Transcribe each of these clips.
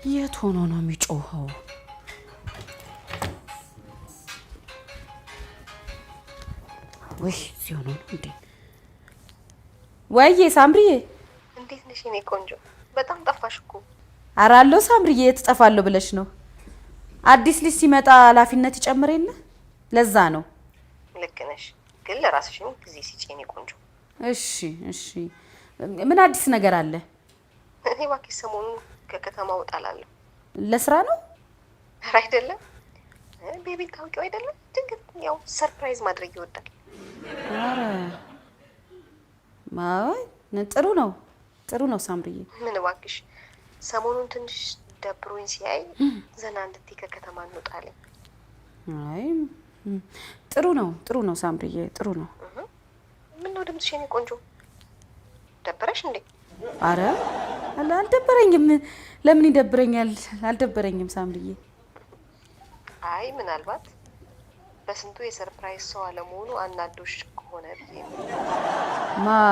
የት ሆኖ ነው የሚጮኸው? ወይ ሲሆን ነው እንዴ? ወይዬ ሳምሪዬ እንዴት ነሽ የኔ ቆንጆ? በጣም ጠፋሽ እኮ። አራሎ ሳምሪዬ ትጠፋለሁ ብለሽ ነው? አዲስ ልጅ ሲመጣ ኃላፊነት ይጨምር የለ ለዛ ነው። ልክ ነሽ፣ ግን ለራስሽም ጊዜ ስጪ የኔ ቆንጆ። እሺ እሺ። ምን አዲስ ነገር አለ? እኔ እባክሽ ሰሞኑን ከከተማ ወጣላለሁ። ለስራ ነው? ኧረ አይደለም፣ ቤቢ ታውቂው አይደለም? ድንገት ያው ሰርፕራይዝ ማድረግ ይወዳል። ኧረ ማይ ጥሩ ነው ሳምሪዬ። ምን እባክሽ ሰሞኑን ትንሽ ደብሮኝ ሲያይ ዘና እንድትይ ከከተማ እንወጣለን። አይ ጥሩ ነው ሳምሪዬ፣ ጥሩ ነው። ምን ነው ድምፅሽ የኔ ቆንጆ? ደበረሽ እንዴ? አረ አልደበረኝም። ለምን ይደብረኛል? አልደበረኝም ሳምሪዬ። አይ ምናልባት በስንቱ የሰርፕራይዝ ሰው አለመሆኑ አናዶሽ ከሆነ ብዬ ነው።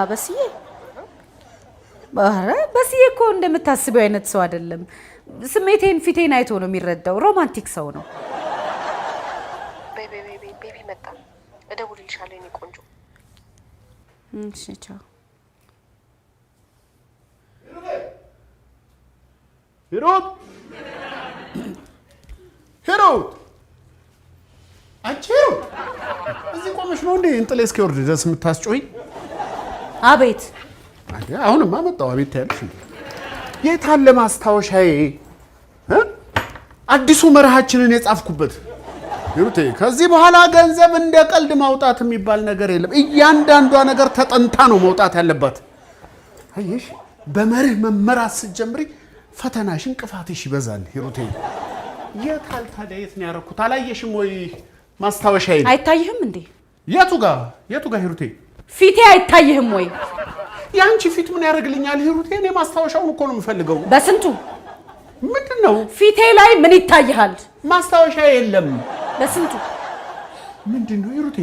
በስዬ? አረ በስዬ እኮ እንደምታስበው አይነት ሰው አይደለም። ስሜቴን ፊቴን አይቶ ነው የሚረዳው። ሮማንቲክ ሰው ነው። ቤቢ መጣ። እደውልልሻለሁ የኔ ቆንጆ። እሺ ቻው። ሂሩት አንቺ ሂሩት፣ እዚህ ቆመሽ ነው እንዴ እንጥሌ እስኪወርድ ድረስ የምታስጮኝ? አቤት። አሁንማ መጣሁ። አቤት ታያለሽ እንዴ? የት አለ ማስታወሻዬ? አዲሱ መርሃችንን የጻፍኩበት። ሂሩቴ፣ ከዚህ በኋላ ገንዘብ እንደ ቀልድ ማውጣት የሚባል ነገር የለም። እያንዳንዷ ነገር ተጠንታ ነው መውጣት ያለባት። አየሽ፣ በመርህ መመራት ስትጀምሪ ፈተናሽ እንቅፋትሽ ይበዛል። ሂሩቴ፣ የት አለ ታዲያ? የት ነው ያደረኩት? አላየሽም ወይ ማስታወሻዬ? አይታይህም እንዴ? የቱ ጋር ሂሩቴ? ፊቴ አይታይህም ወይ? ያንቺ ፊት ምን ያደርግልኛል ሂሩቴ? እኔ ማስታወሻውን እኮ ነው የምፈልገው። በስንቱ? ምንድነው? ፊቴ ላይ ምን ይታይሃል? ማስታወሻ የለም። በስንቱ? ምንድነው ሂሩቴ?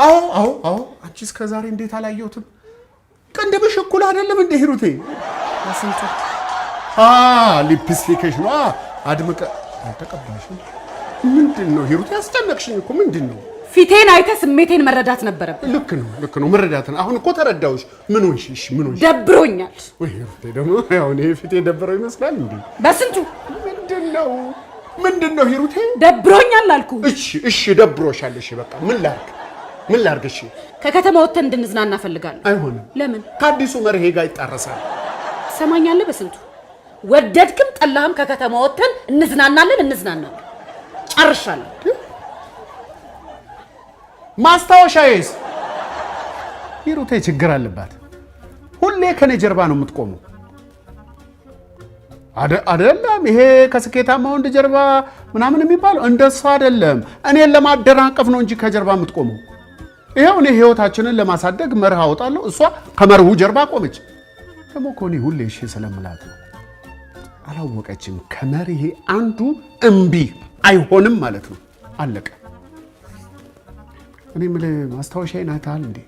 አዎ። አንቺ እስከ ዛሬ እንዴት አላየሁትም? ቅንድብሽ እኩል አይደለም እንዴ ሂሩቴ? በስንቱ? ሊፕስቲክሽ ነው አድምቀ አልተቀባሽም። ምንድነው ሂሩቴ? ያስጨነቅሽኝ እኮ። ምንድነው? ፊቴን አይተ ስሜቴን መረዳት ነበረብህ። ልክ ነው መረዳት ነው። አሁን እኮ ተረዳሁሽ። ምን ሆንሽ? ምን ሆንሽ? ደብሮኛል። ወይ ሂሩቴ፣ ደግሞ ያው እኔ ፊቴ ደብረው ይመስላል እንዴ? በስንቱ? ምንድነው ሂሩቴ? ደብሮኛል አልኩ። እሺ ደብሮሻል። እሺ በቃ ምን ላድርግ? እሺ ከከተማ ወጥተን እንድንዝናና ፈልጋለሁ። አይሆንም። ለምን? ከአዲሱ መርሄ ጋር ይጣረሳል። ሰማኛለህ? በስንቱ? ወደድክም ጠላህም ከከተማ ወጥተን እንዝናናለን። ጨርሻለሁ። ማስታወሻዬስ? ሂሩቴ ችግር አለባት። ሁሌ ከኔ ጀርባ ነው የምትቆመው። አይደለም ይሄ ከስኬታማ ወንድ ጀርባ ምናምን የሚባለው እንደሱ አይደለም። እኔን ለማደናቀፍ ነው እንጂ ከጀርባ የምትቆመው። ይሄው እኔ ህይወታችንን ለማሳደግ መርህ አወጣለሁ፣ እሷ ከመርሁ ጀርባ ቆመች። ደግሞ እኮ እኔ ሁሌ እሺ ስለምላት ነው። አላወቀችም። ከመርሄ አንዱ እምቢ አይሆንም ማለት ነው። አለቀ። እኔ የምልህ ማስታወሻዬን አይተሃል እንዴ?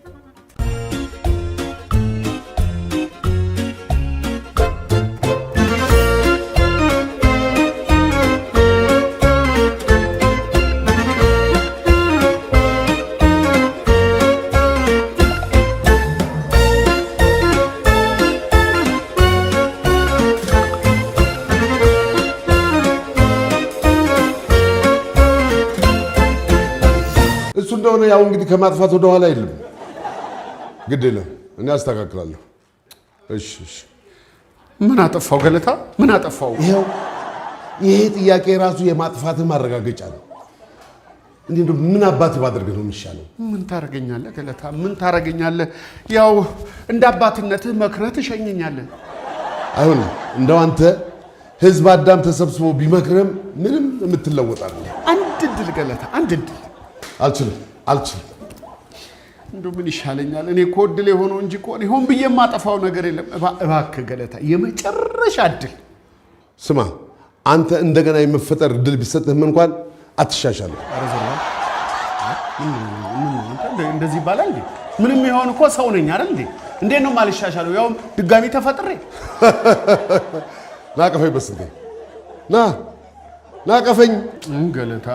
እንደሆነ ያው እንግዲህ ከማጥፋት ወደ ኋላ አይደለም። ግድ የለም እኔ አስተካክላለሁ። እሺ ምን አጠፋው ገለታ? ምን አጠፋው? ይሄ ጥያቄ ራሱ የማጥፋት ማረጋገጫ ነው። እንዴ ምን አባት ባደርግ ነው የሚሻለው? ምን ታረገኛለህ ገለታ? ምን ታረገኛለህ? ያው እንደ አባትነትህ መክረህ ትሸኘኛለህ። አይሆንም። እንደው አንተ ህዝብ አዳም ተሰብስቦ ቢመክርም ምንም የምትለወጥ አይደለም። አንድ እድል ገለታ፣ አንድ እድል። አልችልም። እንደው ምን ይሻለኛል? እኔ እኮ እድል የሆነው እንጂ እኮ ሆን ብዬ የማጠፋው ነገር የለም። እባክህ ገለታ፣ የመጨረሻ እድል። ስማ፣ አንተ እንደገና የመፈጠር እድል ቢሰጥህም እንኳን አትሻሻልም። እንደዚህ ይባላል እንዴ? ምንም የሆን እኮ ሰው ነኝ አይደል እንዴ? እንዴት ነው የማልሻሻለው? ያው ድጋሚ ተፈጥሬ ናቀፈኝ በስንቴ ና ቀፈኝ ገለታ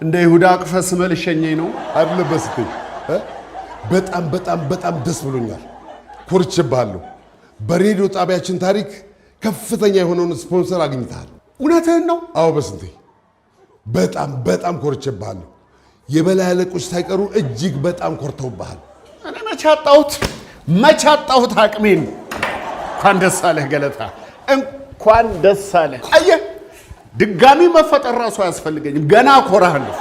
እንደ ይሁዳ አቅፈስ መልሸኘኝ ነው አለበስከኝ በጣም በጣም በጣም ደስ ብሎኛል ኮርቼብሃለሁ በሬዲዮ ጣቢያችን ታሪክ ከፍተኛ የሆነውን ስፖንሰር አግኝተሃል እውነትህን ነው አዎ በስንቴ በጣም በጣም ኮርቼብሃለሁ የበላይ አለቆች ሳይቀሩ እጅግ በጣም ኮርተውብሃል እኔ መች አጣሁት አቅሜን እንኳን ደስ አለህ ገለታ እንኳን ደስ አለህ አየህ ድጋሚ መፈጠር ራሱ አያስፈልገኝም ገና ኮራሃለሁ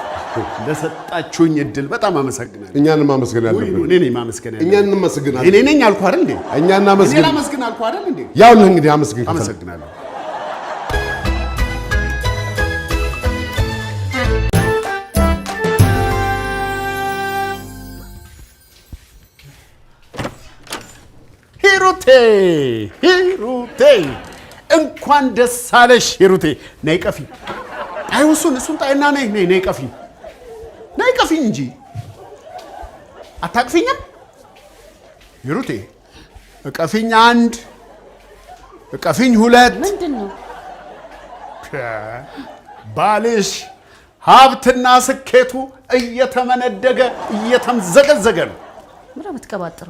ለሰጣችሁኝ እድል በጣም አመሰግናለሁ እኛንም ማመስገን ያለብን እኔ ነኝ ማመስገን ያለብን እኛንም ማመስገን እኔ ነኝ አልኩ አይደል እንዴ እኛና ማመስገን እኔ ማመስገን አልኩ አይደል እንዴ ያው ነው እንግዲህ አመስገን አመሰግናለሁ ሂሩቴ እንኳን ደስ አለሽ ሂሩቴ ነይ ቀፊ አይውሱን እሱን ጣይና ነይ ቀፊ እንጂ አታቅፊኝም ሂሩቴ እቀፊኝ አንድ እቀፊኝ ሁለት ምንድነው ባልሽ ሀብትና ስኬቱ እየተመነደገ እየተምዘገዘገ ነው ምራ ምትቀባጥሩ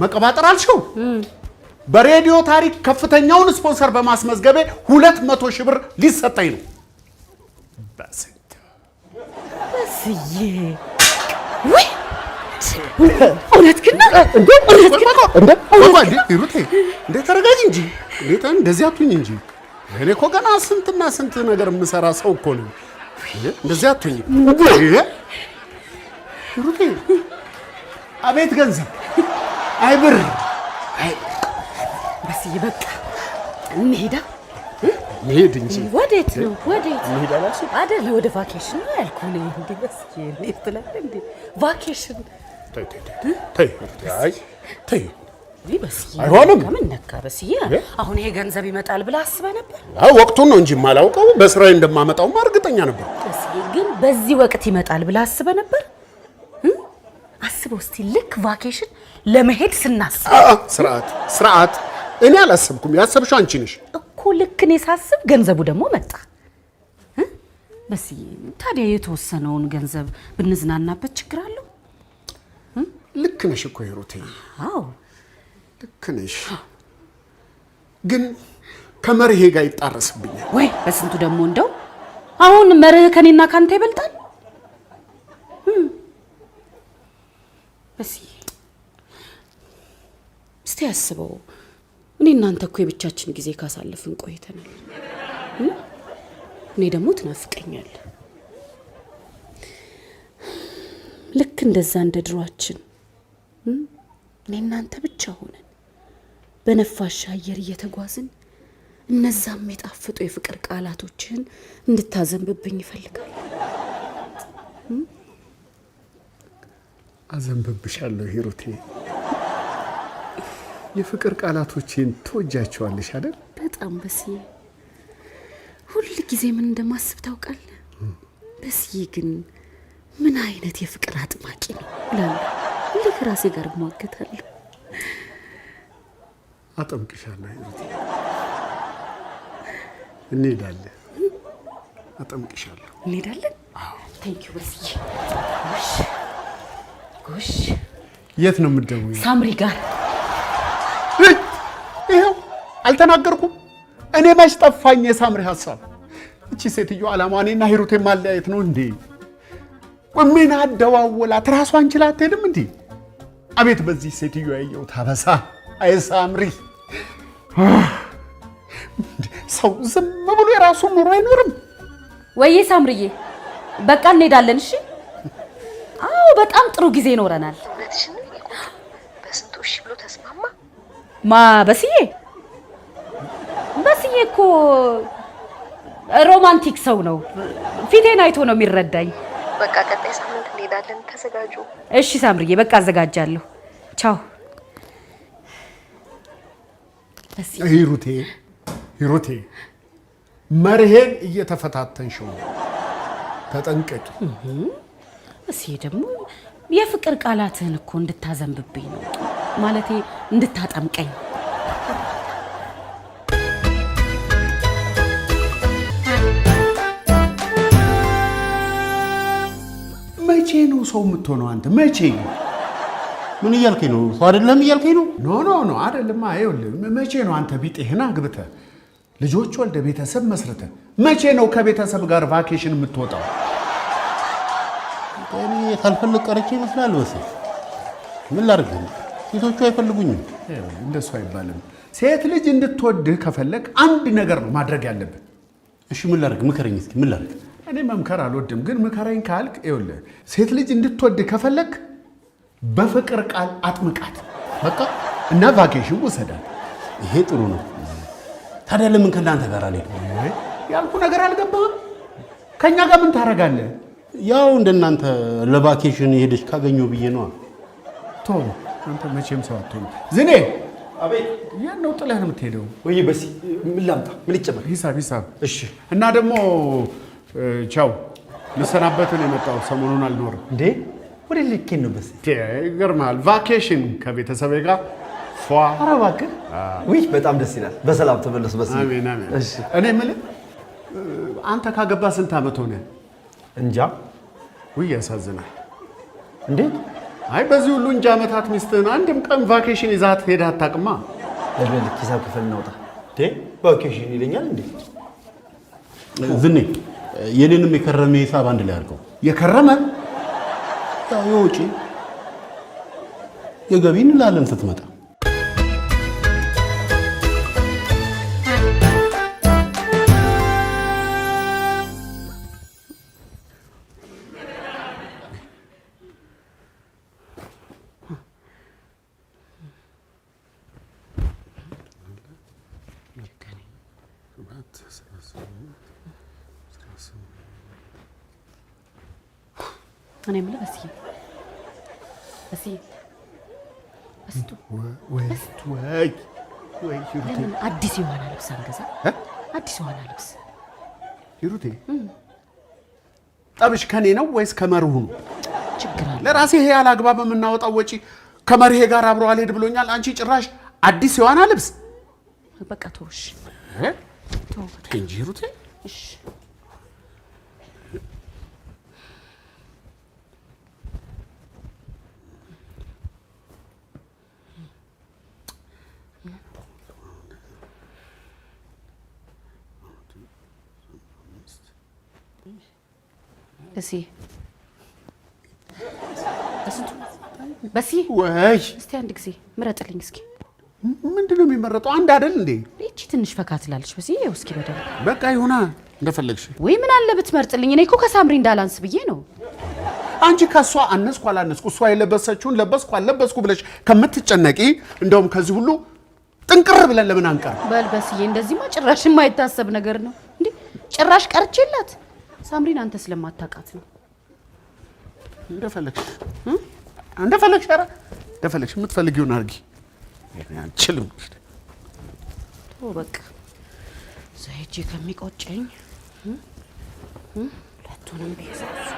መቀባጠር አልሽው በሬዲዮ ታሪክ ከፍተኛውን ስፖንሰር በማስመዝገቤ 200 ሺህ ብር ሊሰጠኝ ነው በስንት በስዬ ወይ እውነት ግን ሂሩቴ እንዴ ተረጋጊ እንጂ እንደዚህ አትሁኝ እንጂ እኔ እኮ ገና ስንትና ስንት ነገር የምሰራ ሰው እኮ ነው እንደዚህ አትሁኝ ሂሩቴ አቤት ገንዘብ አይ ብር በስዬ በቃ እንሂድ እንጂ ወዴት ነው እንሂድ አላልሽም አይደለ ወደ ቫኬሽን ነው ያልኩህ ነው እንዴ በስዬ እንዴት ትላለህ እንዴ ቫኬሽን ተይ በስዬ አይሆንም ከምን ነካ በስዬ አሁን ይሄ ገንዘብ ይመጣል ብለህ አስበህ ነበር ወቅቱን ነው እንጂ የማላውቀው በስራዬ እንደማመጣው እርግጠኛ ነበር በስዬ ግን በዚህ ወቅት ይመጣል ብለህ አስበህ ነበር አስበው እስቲ ልክ ቫኬሽን ለመሄድ ስናስብ ስርዓት እኔ አላሰብኩም ያሰብሽው አንቺ ነሽ እኮ ልክ እኔ ሳስብ ገንዘቡ ደግሞ መጣ በስዬ ታዲያ የተወሰነውን ገንዘብ ብንዝናናበት ችግር አለው ልክ ነሽ እኮ ሂሩቴ አዎ ልክ ነሽ ግን ከመርሄ ጋር ይጣረስብኛል ወይ በስንቱ ደግሞ እንደው አሁን መርህ ከኔና ካንተ ይበልጣል በስዬ እስቲ ያስበው እኔ እናንተ እኮ የብቻችን ጊዜ ካሳለፍን ቆይተናል እኔ ደግሞ ትናፍቀኛል ልክ እንደዛ እንደ ድሯችን እኔ እናንተ ብቻ ሆነን በነፋሻ አየር እየተጓዝን እነዛም የጣፈጡ የፍቅር ቃላቶችን እንድታዘንብብኝ ይፈልጋል አዘንብብሻለሁ ሂሩቴ የፍቅር ቃላቶችን ትወጃቸዋለሽ አይደል በጣም በስዬ ሁሉ ጊዜ ምን እንደማስብ ታውቃለህ በስዬ ግን ምን አይነት የፍቅር አጥማቂ ነው እላለሁ ለራሴ ጋር ማገታለሁ አጠምቅሻለሁ ሂሩቴ እንሄዳለን አጠምቅሻለሁ እንሄዳለን ቴንክ ዩ በስዬ ጎሽ የት ነው የምትደውይው ሳምሪ ጋር ይሄው አልተናገርኩም እኔ መች ጠፋኝ የሳምሪ ሐሳብ እቺ ሴትዮ ዓላማዋ እኔና ሂሩቴ ማለያየት ነው እንዴ ምን አደዋወላት ራሷን ችላ አትሄድም እንዴ አቤት በዚህ ሴትዮ ያየው ታበሳ አይ ሳምሪ ሰው ዝም ብሎ የራሱን ኑሮ አይኖርም ወይ ሳምሪዬ በቃ እንሄዳለን እሺ አዎ በጣም ጥሩ ጊዜ ይኖረናል እውነትሽን ነው በስንቱ እሺ ብሎ ተስማማ ማ በስዬ እኮ ሮማንቲክ ሰው ነው ፊቴን አይቶ ነው የሚረዳኝ በቃ ቀጣይ ሳምንት እንሄዳለን ተዘጋጁ እሺ ሳምሪዬ በቃ አዘጋጃለሁ ቻው ሂሩቴ መርሄን እየተፈታተንሽው ተጠንቀቂ እሺ ደግሞ የፍቅር ቃላትን እኮ እንድታዘንብብኝ ነው ማለቴ እንድታጠምቀኝ ሰው የምትሆነው አንተ መቼ? ምን እያልከኝ ነው? ሰው አይደለም እያልከኝ ነው? ኖ አይደለም። አይውልህ መቼ ነው አንተ ቢጤህና አግብተህ ልጆች ወልደ ቤተሰብ መስርተህ መቼ ነው ከቤተሰብ ጋር ቫኬሽን የምትወጣው? እኔ ካልፈልግ ቀርቼ ይመስላል ወሰን ምን ላድርግ? ሴቶቹ አይፈልጉኝም። እንደሱ አይባልም። ሴት ልጅ እንድትወድህ ከፈለግ አንድ ነገር ነው ማድረግ ያለብህ። እሺ ምን ላድርግ? ምከረኝ እስኪ ምን ላድርግ? እኔ መምከር አልወድም፣ ግን ምከረኝ ካልክ ይኸውልህ ሴት ልጅ እንድትወድህ ከፈለግ በፍቅር ቃል አጥምቃት በቃ እና ቫኬሽን ውሰዳት። ይሄ ጥሩ ነው። ታዲያ ለምን ከእናንተ ጋር አልሄድም? ያልኩ ነገር አልገባህም? ከእኛ ጋር ምን ታደርጋለህ? ያው እንደናንተ ለቫኬሽን ሄደች ካገኘው ብዬ ነዋ። ቶ አንተ መቼም ሰው አትሆንም። ዝኔ አቤት። ያን ነው ጥለህ ነው የምትሄደው? ወይ በሲ ምን ላምጣ? ምን ይጨመር? ሂሳብ። እሺ። እና ደግሞ ቻው ልሰናበትን የመጣው ሰሞኑን አልኖርም። እንዴ ወደ ልኬን ነው? በሲ ይገርምሃል፣ ቫኬሽን ከቤተሰቤ ጋር ፏ። ኧረ እባክህ። ውይ በጣም ደስ ይላል። በሰላም ተመለሱ። በሲ አሜን። እሺ። እኔ የምልህ አንተ ካገባ ስንት ዓመት ሆነ? እንጃ። ውይ ያሳዝናል። እንዴት? አይ በዚህ ሁሉ እንጂ ዓመታት ሚስትህን አንድም ቀን ቫኬሽን ይዛት ሄደህ አታውቅማ። ለምን ሂሳብ ክፍል እናውጣ? ቫኬሽን ይለኛል እንዴ? ዝኔ የኔንም የከረመ ሂሳብ አንድ ላይ አድርገው። የከረመ ያው የውጪ የገቢ እንላለን ስትመጣ። እኔ የምልህ በስዬ ለምን አዲስ የሆነ ልብስ አንገዛ? አዲስ የሆነ ልብስ ሂሩቴ፣ ጠብሽ ከኔ ነው ወይስ ከመርሁ ነው? ችግር አለ። ለራሴ ይሄ ያላግባብ የምናወጣው ወጪ ከመርሄ ጋር አብሮ አልሄድ ብሎኛል። አንቺ ጭራሽ አዲስ የሆነ ልብስ። በቃ ተውሽ እንጂ ሂሩቴ። እሺ በሲ ወይ እስቲ አንድ ጊዜ ምረጥልኝ እስኪ። ምንድነው የሚመረጠው? አንድ አይደል እንዴ? እቺ ትንሽ ፈካ ትላለች። በሲ ይኸው እስኪ በደንብ በቃ ይሁና እንደፈለግሽ። ወይ ምን አለ ብትመርጥልኝ? እኔ እኮ ከሳምሪ እንዳላንስ ብዬ ነው። አንቺ ከሷ አነስኩ አላነስኩ እሷ የለበሰችውን ለበስኩ አልለበስኩ ብለሽ ከምትጨነቂ እንደውም ከዚህ ሁሉ ጥንቅር ብለን ለምን አንቀር? በልበስዬ እንደዚህማ ጭራሽ የማይታሰብ ነገር ነው እንዴ! ጭራሽ ቀርቼላት ሳምሪን አንተ ስለማታውቃት ነው። እንደፈለግሽ ኧረ እንደፈለግሽ የምትፈልጊውን አድርጊ። አንችልም ተው በቃ ዘይጄ ከሚቆጨኝ ሁለቱንም ቤዛዝ።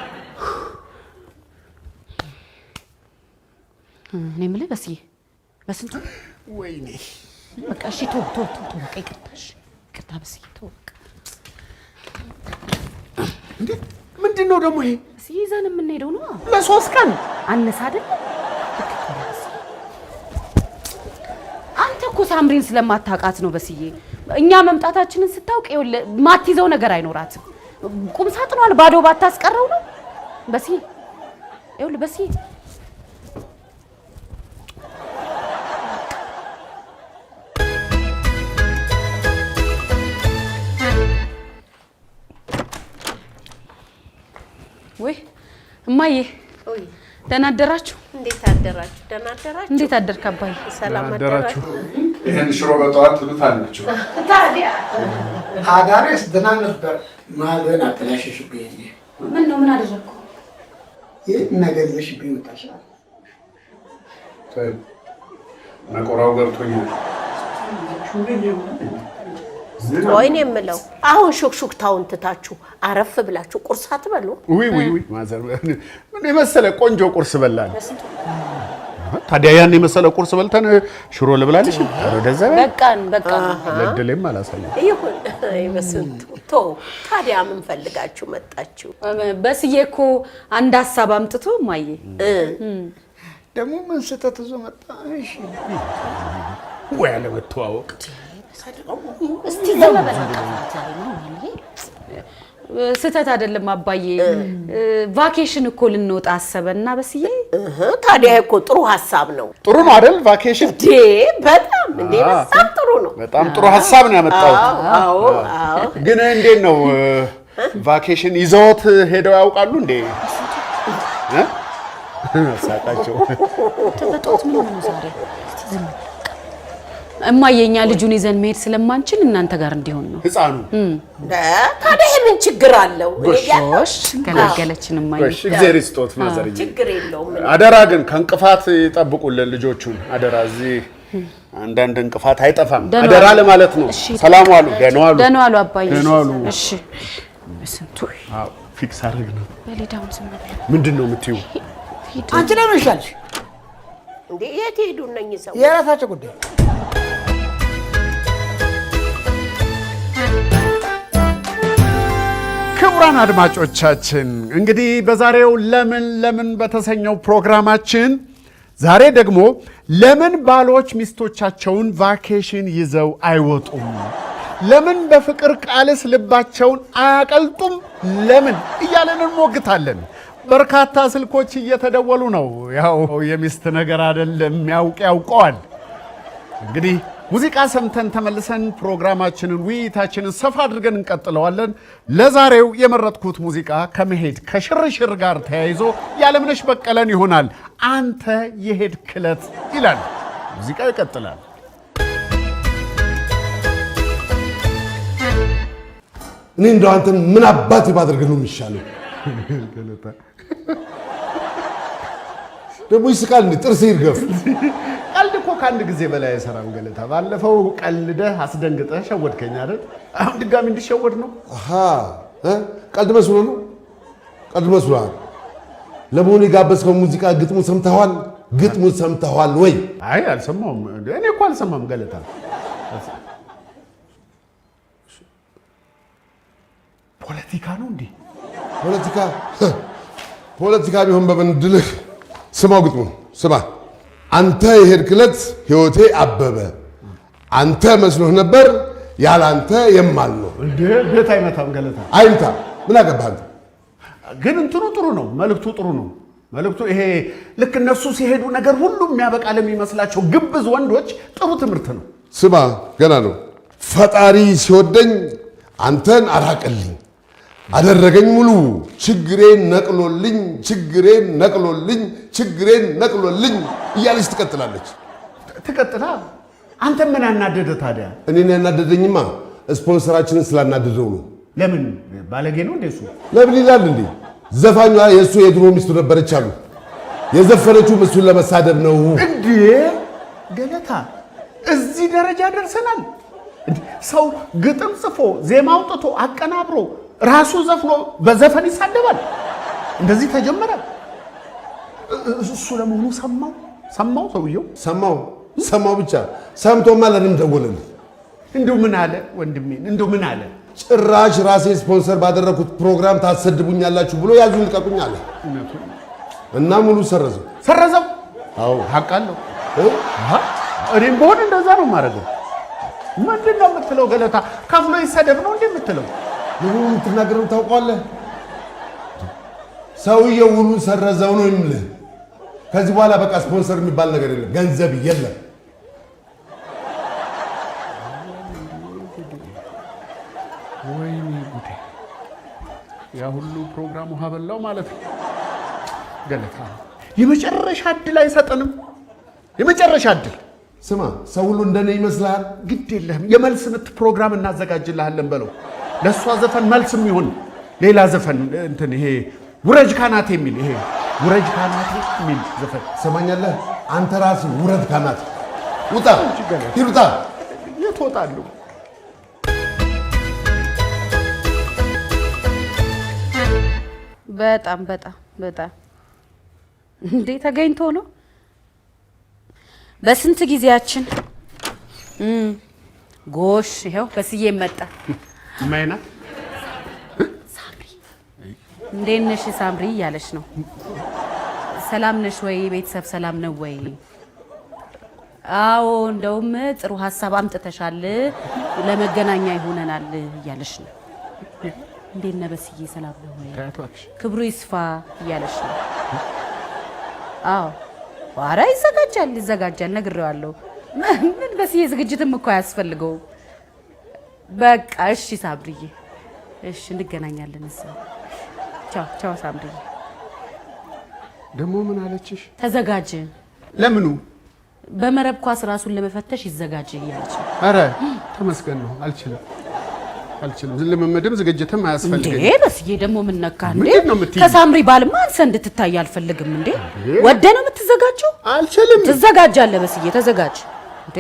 እኔ የምልህ በስዬ በስንቱ? ወይኔ በቃ እሺ ተው በቃ ይቅርታ በስዬ ተው በቃ። እንዴ ምንድን ነው ደግሞ ይሄ? ይዘን የምንሄደው ነው ለሶስት ቀን አነሳ አይደል? አንተ እኮ ሳምሪን ስለማታውቃት ነው በስዬ። እኛ መምጣታችንን ስታውቅ ማትይዘው ነገር አይኖራትም። ቁም ሳጥኗን ባዶ ባታስቀረው ነው በስዬ። ይኸውልህ በስዬ ወይ እማዬ ደህና አደራችሁ? እንዴት አደራችሁ? ደህና አደራችሁ? እንዴት አደርክ አባዬ? ሰላም አደራችሁ? ይሄን ሽሮ በጠዋት ትሉታላችሁ። ታዲያ አዳሬስ ደህና ነበር። ማገን አትላሽሽብኝ። ምን አደረኩ? ይህ ነገር ይዘሽብኝ ወጣሽ። ነቆራው ገብቶኛል። ወይኔ የምለው አሁን ሹክሹክታውን ትታችሁ አረፍ ብላችሁ ቁርስ አትበሉ? ውይ ማዘር ምን የመሰለ ቆንጆ ቁርስ በላን። ታዲያ ያን የመሰለ ቁርስ በልተን ሽሮ ልብላልሽ? ኧረ ወደዛ በቃን። ለድሌም አላሳየም። ይሁን በስንቱ ታዲያ ምን ፈልጋችሁ መጣችሁ? በስዬ እኮ አንድ ሀሳብ አምጥቶ ማየ ደግሞ ምን ስህተት ይዞ መጣ? እሺ ወይ አለመተዋወቅ። እስቲ ዝም በል ስህተት አይደለም አባዬ። ቫኬሽን እኮ ልንወጣ አሰበና በስዬ ታዲያ እኮ ጥሩ ሀሳብ ነው። ጥሩ ነው አይደል? ቫኬሽን በጣም በጣም ጥሩ ነው። በጣም ጥሩ ሀሳብ ነው ያመጣው። አዎ ግን እንዴት ነው ቫኬሽን ይዘውት ሄደው ያውቃሉ እንዴ? ሳቃቸው ተበጣውት ምን ነው ዛሬ? እማየኛ ልጁን ይዘን መሄድ ስለማንችል እናንተ ጋር እንዲሆን ነው ህፃኑ። ታዲያ ምን ችግር አለው? ጎሽ ገላገለችን እማየ። ጎሽ እግዚአብሔር ይስጦት ማዘርዬ። ችግር የለውም። አደራ ግን ከእንቅፋት ይጠብቁልን ልጆቹን አደራ። እዚህ አንዳንድ እንቅፋት አይጠፋም። አደራ ለማለት ነው። ሰላም ዋሉ። ደህና ዋሉ አባዬ። እሺ በስንቱ ፊክስ አድርግ ነው። በሌዳም ዝም ብለ ምንድን ነው የምትይው? አንቺ ለምን ይሻልሽ እንዴ? የት ሄዱ እነኚህ ሰው? የራሳቸው ጉዳይ። ክቡራን አድማጮቻችን እንግዲህ በዛሬው ለምን በተሰኘው ፕሮግራማችን ዛሬ ደግሞ ለምን ባሎች ሚስቶቻቸውን ቫኬሽን ይዘው አይወጡም፣ ለምን በፍቅር ቃልስ ልባቸውን አያቀልጡም፣ ለምን እያለን እንሞግታለን። በርካታ ስልኮች እየተደወሉ ነው። ያው የሚስት ነገር አይደለም፣ ያውቀዋል። እንግዲህ ሙዚቃ ሰምተን ተመልሰን ፕሮግራማችንን ውይይታችንን ሰፋ አድርገን እንቀጥለዋለን። ለዛሬው የመረጥኩት ሙዚቃ ከመሄድ ከሽርሽር ጋር ተያይዞ ያለምነሽ በቀለን ይሆናል። አንተ የሄድክ ዕለት ይላል ሙዚቃው። ይቀጥላል። እኔ እንደው አንተን ምን አባት ባደርግ ነው የሚሻለው? ደግሞ ይስቃል እንዴ? ጥርስ ይርገፍ። ቀልድ እኮ ከአንድ ጊዜ በላይ አይሰራም ገለታ። ባለፈው ቀልደህ አስደንግጠህ ሸወድከኝ አይደል? አሁን ድጋሚ እንዲሸወድ ነው? አሃ ቀልድ መስሎ ነው? ቀልድ መስሏል። ለመሆኑ የጋበዝከው ሙዚቃ ግጥሙን ሰምተዋል? ግጥሙን ሰምተዋል ወይ? አይ አልሰማሁም። እኔ እኮ አልሰማም ገለታ። ፖለቲካ ነው እንዴ? ፖለቲካ ቢሆን በምን ድልህ። ስማው ግጥሙ ስማ። አንተ የሄድክ ዕለት ሕይወቴ አበበ፣ አንተ መስሎህ ነበር ያላንተ የማልኖር። እንዴ ቤት አይመታም ገለታ። አይምታ፣ ምን አገባህ አንተ? ግን እንትኑ ጥሩ ነው፣ መልእክቱ ጥሩ ነው። መልእክቱ ይሄ ልክ እነሱ ሲሄዱ ነገር ሁሉ የሚያበቃ ለሚመስላቸው ግብዝ ወንዶች ጥሩ ትምህርት ነው። ስማ ገና ነው። ፈጣሪ ሲወደኝ አንተን አራቀልኝ፣ አደረገኝ ሙሉ፣ ችግሬን ነቅሎልኝ እያለች ትቀጥላለች። ትቀጥላ። አንተ ምን ያናደደ ታዲያ? እኔን ያናደደኝማ ስፖንሰራችንን ስላናደደው ነው። ለምን ባለጌ ነው እንዴ እሱ? ለምን ይላል እንዴ? ዘፋኟ የእሱ የድሮ ሚስቱ ነበረች አሉ። የዘፈነችው እሱን ለመሳደብ ነው እንዴ? ገለታ እዚህ ደረጃ ደርሰናል። ሰው ግጥም ጽፎ ዜማ አውጥቶ አቀናብሮ ራሱ ዘፍኖ በዘፈን ይሳደባል? እንደዚህ ተጀመረ? እሱ ለመሆኑ ሰማው ሰውየው? ሰማው ብቻ ሰምቶማ ለምን ደወለልህ? እንደው ምን አለ ወንድሜን? እንደው ምን አለ? ጭራሽ ራሴ ስፖንሰር ባደረኩት ፕሮግራም ታሰድቡኛላችሁ ብሎ ያዙን ልቀቁኝ አለ እና ሙሉ ሰረዘው። አዎ ሐቅ አለው። እኔም በሆነ እንደዛ ነው የማደርገው። ምንድን ነው የምትለው ገለታ? ከፍሎ ይሰደብ ነው እንዴ የምትለው? ለምን የምትናገረው ታውቀዋለህ? ሰውየው ውሉን ሰረዘው ነው የምልህ። ከዚህ በኋላ በቃ ስፖንሰር የሚባል ነገር የለም፣ ገንዘብ የለም። ወይኔ ጉዴ! ያ ሁሉ ፕሮግራም ውሃ በላው ማለት ነው። ገለታ የመጨረሻ እድል አይሰጠንም? የመጨረሻ እድል። ስማ ሰው ሁሉ እንደኔ ይመስልሃል? ግድ የለህም፣ የመልስ ምት ፕሮግራም እናዘጋጅልሃለን በለው። ለእሷ ዘፈን መልስ የሚሆን ሌላ ዘፈን እንትን ይሄ ውረጅ ካናቴ የሚል ይሄ ውረጅ ካናቴ የሚል ዘፈን ሰማኛለህ? አንተ ራስህ ውረድ ካናቴ። ውጣ ይሩጣ። የት እወጣለሁ? በጣም እንዴ ተገኝቶ ነው በስንት ጊዜያችን። ጎሽ ይሄው በስዬ መጣ። ማይና እንዴት ነሽ ሳምሪ እያለሽ ነው። ሰላም ነሽ ወይ? ቤተሰብ ሰላም ነው ወይ? አዎ እንደውም ጥሩ ሀሳብ አምጥተሻል፣ ለመገናኛ ይሆነናል እያለሽ ነው። እንዴት ነህ በስዬ ሰላም ነው ወይ? ክብሩ ይስፋ እያለሽ ነው። አዎ ኧረ ይዘጋጃል ነግሬዋለሁ። ምን በስዬ ዝግጅትም እኮ አያስፈልገው። በቃ እሺ ሳምሪዬ፣ እሺ እንገናኛለን። ቻው ሳምሪዬ። ደግሞ ምን አለችሽ? ተዘጋጅ። ለምኑ? በመረብ ኳስ ራሱን ለመፈተሽ ይዘጋጅ እያለች። አረ ተመስገን ነው። አልችልም። ልምምድም ዝግጅትም አያስፈልገኝ። እንዴ በስዬ ደግሞ ምን ነካ እንዴ? ምንድን ነው የምትይኝ? ከሳምሪ ባልማ አንተ እንድትታይ አልፈልግም እንዴ? ወደ ነው የምትዘጋጀው? አልችልም። ትዘጋጃለህ በስዬ፣ ተዘጋጅ እንዴ።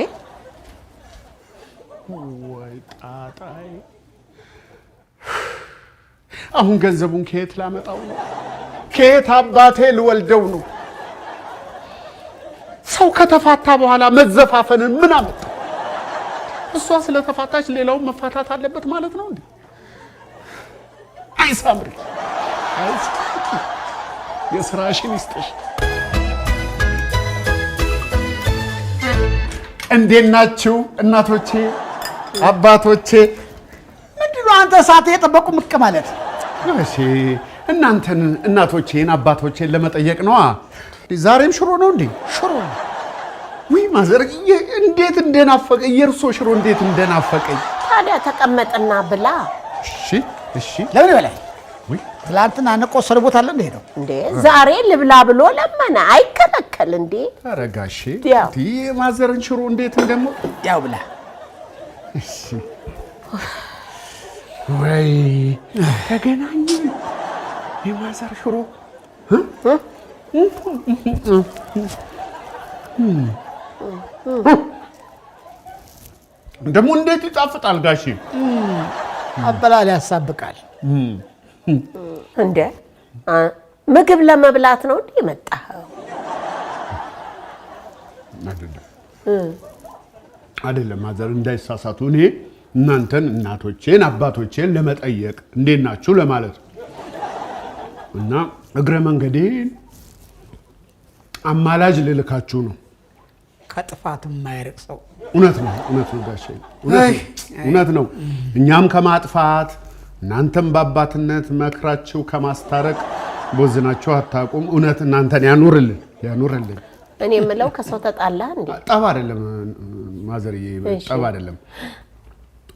ወይ ጣጣይ! አሁን ገንዘቡን ከየት ላመጣው ነው? ከየት አባቴ ልወልደው ነው? ሰው ከተፋታ በኋላ መዘፋፈንን ምን አመጣው? እሷ ስለተፋታች ሌላውን መፋታት አለበት ማለት ነው እንዴ? አይ ሳምሪ፣ የስራሽን ይስጥሽ። እንዴት ናችሁ እናቶቼ አባቶቼ? ምንድነው አንተ ሰዓት የጠበቁ ምቅ ማለት? እሺ እናንተን እናቶቼን አባቶቼን ለመጠየቅ ነዋ። ዛሬም ሽሮ ነው እንዴ? ሽሮ ወይ ማዘር፣ እንዴት እንደናፈቀኝ የእርሶ ሽሮ እንዴት እንደናፈቀኝ። ታዲያ ተቀመጥና ብላ። እሺ ለምን በላይ ወይ ትላንትና ነቆ ሰርቦት አለ እንዴ ነው እንዴ? ዛሬ ልብላ ብሎ ለመነ፣ አይከለከል እንዴ? አረጋሽ ማዘርን ሽሮ እንዴት እንደሞ ያው ብላ። እሺ ወይ ተገናኝ የማዘር ሽሮ ደግሞ እንዴት ይጣፍጣል ጋሺ። አበላል ያሳብቃል እንዴ? ምግብ ለመብላት ነው እንዴ የመጣኸው? አይደለም ማዘር እንዳይሳሳቱ፣ እኔ እናንተን እናቶቼን አባቶቼን ለመጠየቅ እንዴት ናችሁ ለማለት እና እግረ መንገዴን አማላጅ ልልካችሁ ነው። ከጥፋት የማይርቅ ሰው እውነት ነው ጋሼ፣ እውነት ነው። እኛም ከማጥፋት እናንተም በአባትነት መክራችሁ ከማስታረቅ ቦዝናችሁ አታውቁም። እውነት እናንተን ያኑርልን። እኔ የምለው ከሰው ተጣላ እንዴ? ጠብ አይደለም ማዘርዬ፣ ጠብ አይደለም።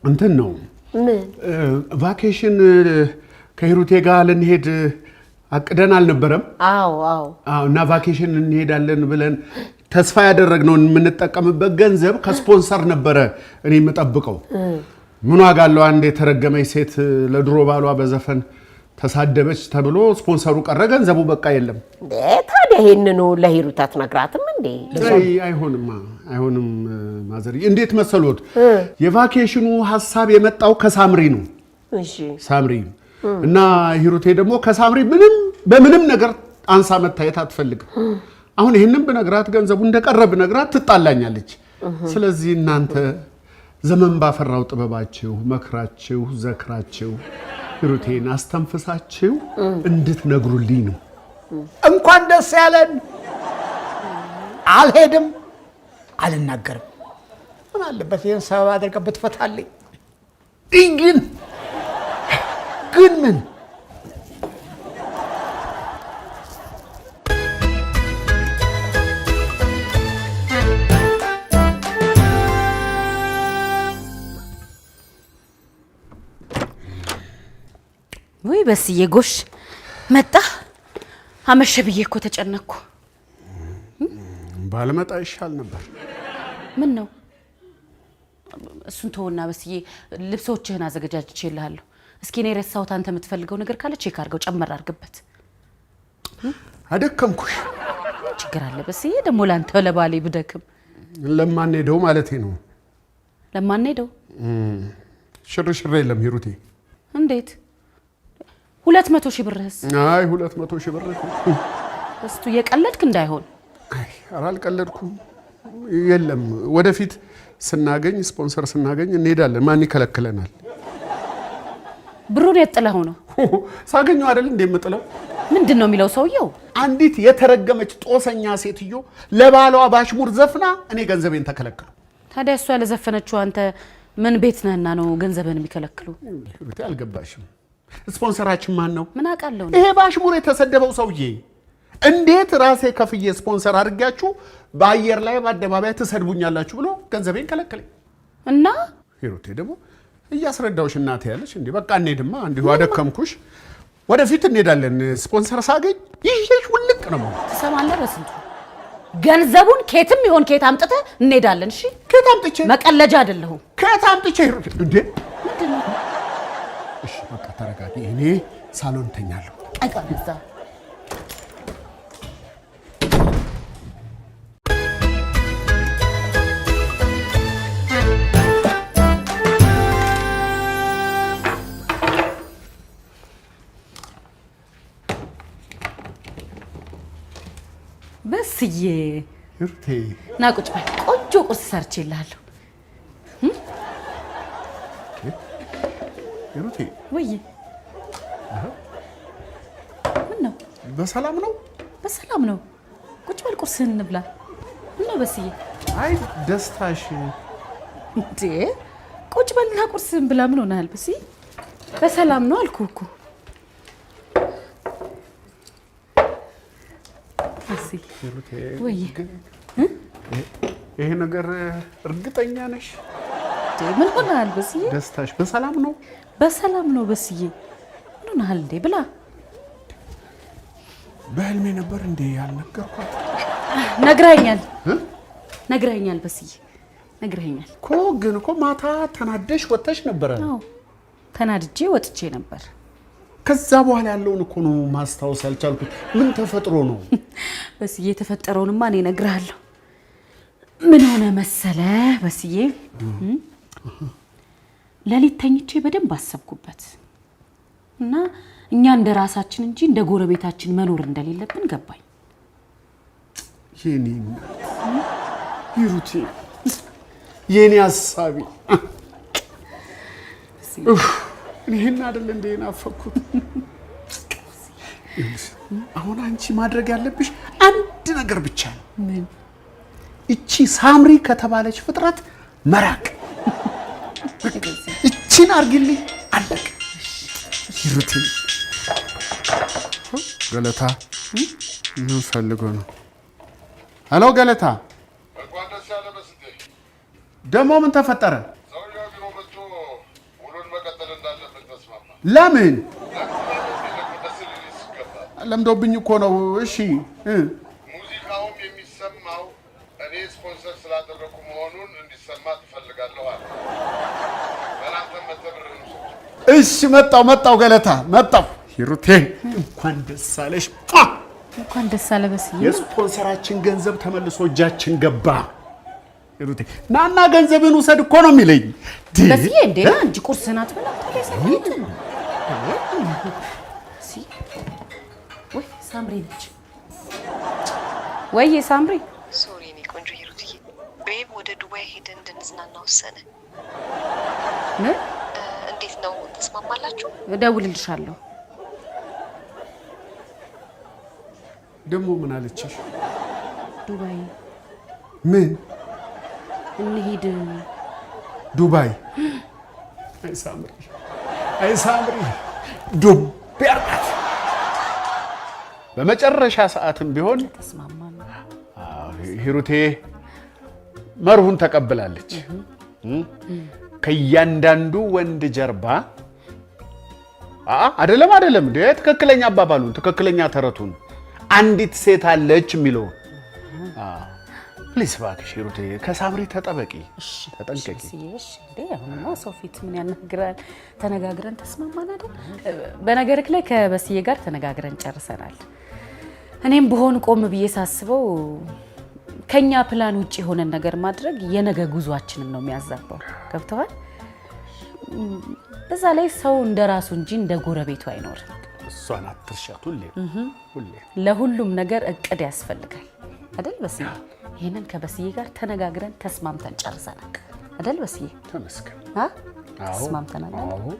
እንትን ነው ምን ቫኬሽን ከሂሩቴ ጋር ልንሄድ አቅደን አልነበረም? አዎ እና ቫኬሽን እንሄዳለን ብለን ተስፋ ያደረግነው የምንጠቀምበት ገንዘብ ከስፖንሰር ነበረ እኔ የምጠብቀው። ምን ዋጋ አለው? አንድ የተረገመች ሴት ለድሮ ባሏ በዘፈን ተሳደበች ተብሎ ስፖንሰሩ ቀረ፣ ገንዘቡ በቃ የለም። ታዲያ ይሄንኑ ለሂሩት አትነግራትም እንዴ? አይሆንም ማዘር፣ እንዴት መሰሎት? የቫኬሽኑ ሐሳብ የመጣው ከሳምሪ ነው። እሺ ሳምሪ እና ሂሩቴ ደግሞ ከሳምሪ በምንም ነገር አንሳ መታየት አትፈልግም። አሁን ይሄንን ብነግራት ገንዘቡ እንደቀረ ብነግራት ትጣላኛለች። ስለዚህ እናንተ ዘመን ባፈራው ጥበባችሁ መክራችሁ ዘክራችሁ ሂሩቴን አስተንፍሳችሁ እንድትነግሩልኝ ነው። እንኳን ደስ ያለን። አልሄድም፣ አልናገርም። ምን አለበት ይሄን ሰበብ አድርገህ ብትፈታልኝ? ግን ምን ወይ በስዬ ጎሽ መጣ። አመሸ ብዬ እኮ ተጨነኩ። ባለመጣ ይሻል ነበር። ምን ነው? እሱን ተወና በስዬ ልብሶችህን አዘገጃጅቼልሃለሁ። እስኪ እኔ ረሳሁት፣ አንተ የምትፈልገው ነገር ካለ ቼክ አድርገው፣ ጨመር አድርግበት። አደከምኩሽ። ችግር አለ በስዬ? ደግሞ ላንተ ለባሌ ብደክም ለማን ሄደው ማለቴ ነው። ለማን ሄደው? ሽርሽር የለም ሂሩቴ። እንዴት 200 ሺህ ብርህስ? አይ 200 ሺህ ብር እስቱ የቀለድክ እንዳይሆን። አይ አልቀለድኩም። የለም ወደፊት ስናገኝ ስፖንሰር ስናገኝ እንሄዳለን። ማን ይከለክለናል? ብሩን የጥለው ነው ሳገኘው አይደል እንደምጥለው? ምንድነው የሚለው ሰውየው? አንዲት የተረገመች ጦሰኛ ሴትዮ ለባሏ ባሽሙር ዘፍና እኔ ገንዘቤን ተከለከሉ። ታዲያ እሷ ለዘፈነችው አንተ ምን ቤት ነህና ነው ገንዘብን የሚከለክሉ? አልገባሽም? ስፖንሰራችን ማን ነው? ምን አውቃለሁ? ይሄ ባሽሙር የተሰደበው ሰውዬ እንዴት ራሴ ከፍዬ ስፖንሰር አድርጋችሁ በአየር ላይ በአደባባይ ትሰድቡኛላችሁ ብሎ ገንዘቤን ከለከለኝ። እና ሂሩቴ ደግሞ እያስረዳውሽ እናቴ ያለሽ እንዴ በቃ እንሄድማ እንዲሁ አደከምኩሽ። ወደፊት እንሄዳለን። ስፖንሰር ሳገኝ ይሄሽ ውልቅ ነው ማለት ትሰማለህ? በስንቱ ገንዘቡን ኬትም ይሆን ኬት አምጥተህ እንሄዳለን። እሺ ኬት አምጥቼ መቀለጃ አይደለሁም። ኬት አምጥቼ ሂሩቴ እንዴ ምንድነው? እሺ በቃ ተረጋጊ። እኔ ሳሎን ተኛለሁ። አይቀርዛ በስዬ ሂሩቴ ና ቁጭ በል። ቆንጆ ቁርስ ሰርቼልሃለሁ። ሂሩቴ ወይ ምን ነው? በሰላም ነው? በሰላም ነው። ቁጭ በል ቁርስህን እንብላ። ምን ነው በስዬ? አይ ደስታሽ እንዴ ቁጭ በልና ቁርስህን ብላ። ምን ሆነሃል በስዬ? በሰላም ነው አልኩህ እኮ። ወይ ይሄ ነገር እርግጠኛ ነሽ? ምን ሆነሃል በስዬ? ደስታሽ በሰላም ነው? በሰላም ነው በስዬ። ምን ሆነሃል እንዴ? ብላ። በህልሜ ነበር እንዴ ያልነገርኳት? ነግረኸኛል በስዬ ነግረኸኛል እኮ። ግን እኮ ማታ ተናደሽ ወጥተሽ ነበረ። አዎ ተናድጄ ወጥቼ ነበር። ከዛ በኋላ ያለውን እኮ ነው ማስታወስ ያልቻልኩት። ምን ተፈጥሮ ነው? በስዬ የተፈጠረውንማ እኔ እነግርሃለሁ። ምን ሆነ መሰለ በስዬ፣ ሌሊት ተኝቼ በደንብ አሰብኩበት እና እኛ እንደ ራሳችን እንጂ እንደ ጎረቤታችን መኖር እንደሌለብን ገባኝ። የኔ ሂሩቴ፣ የኔ ሐሳቢ ይሄን አይደል እንደ ናፈኩት። አሁን አንቺ ማድረግ ያለብሽ አንድ ነገር ብቻ ነው። ምን? እቺ ሳምሪ ከተባለች ፍጥረት መራቅ። እቺን አርግልኝ፣ አለቀ። ሂሩቴ ገለታ ምን ፈልጎ ነው? ሄሎ ገለታ፣ ደግሞ ምን ተፈጠረ? ለምን? ለምዶብኝ እኮ ነው። እሺ ሙዚቃውም የሚሰማው እኔ ስፖንሰር ስላደረኩ መሆኑን እንዲሰማ ትፈልጋለሁ አለ። በላንተ መተብርህን እሺ መጣው ገለታ መጣው። ሂሩቴ እንኳን ደስ አለሽ። እንኳን ደስ አለ በስዬ። የስፖንሰራችን ገንዘብ ተመልሶ እጃችን ገባ። ሂሩቴ ናና ገንዘብን ውሰድ እኮ ነው የሚለኝ። በስዬ እንዴ እንጂ ቁርስህን አትበላ ታዲያ? ወይ ሳምሪ ነች ወይ ሳምሪ? ሶሪ እኔ ቆንጆ ሂሩትዬ፣ ቤብ ወደ ዱባይ ሄደን እንድንዝናና ወሰነ። ምን? እንዴት ነው ተስማማላችሁ? እደውልልሻለሁ። ደግሞ ምን አለችሽ? ዱባይ ምን እንሂድ? ዱባይ? አይ ሳምሪ ዱብ ያርጋት። በመጨረሻ ሰዓትም ቢሆን ተስማማን። ሂሩቴ መርሁን ተቀብላለች። ከእያንዳንዱ ወንድ ጀርባ አይደለም እንዴ ትክክለኛ አባባሉን ትክክለኛ ተረቱን አንዲት ሴት አለች የሚለው። ፕሊስ እባክሽ ሂሩቴ ከሳምሪ ተጠበቂ፣ ተጠንቀቂ። እሺ እንዴ አሁንማ ሰው ፊት ምን ያናግራል? ተነጋግረን ተስማማን አይደል? በነገርክ ላይ ከበስዬ ጋር ተነጋግረን ጨርሰናል። እኔም በሆን ቆም ብዬ ሳስበው ከኛ ፕላን ውጪ የሆነን ነገር ማድረግ የነገ ጉዟችንን ነው የሚያዛባው። ገብተዋል? በዛ ላይ ሰው እንደራሱ እንጂ እንደ ጎረቤቱ አይኖርም። እሷን አትርሻት። ሁሌ ለሁሉም ነገር እቅድ ያስፈልጋል አይደል በስዬ? ይሄንን ከበስዬ ጋር ተነጋግረን ተስማምተን ጨርሰናል አይደል በስዬ? ተመስገን ተስማምተናል አይደል?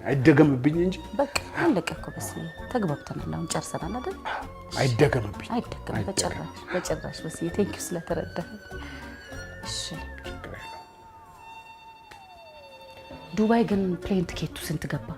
አይደገምብኝ እንጂ በቃ አለቀ እኮ በስዬ ተግባብተናል። አሁን ጨርሰናል አይደል? አይደገምብኝ። አይደገም በጭራሽ በስዬ ቴንኪው ስለተረዳህ። እሺ ዱባይ ግን ፕሌን ቲኬቱ ስንት ገባ?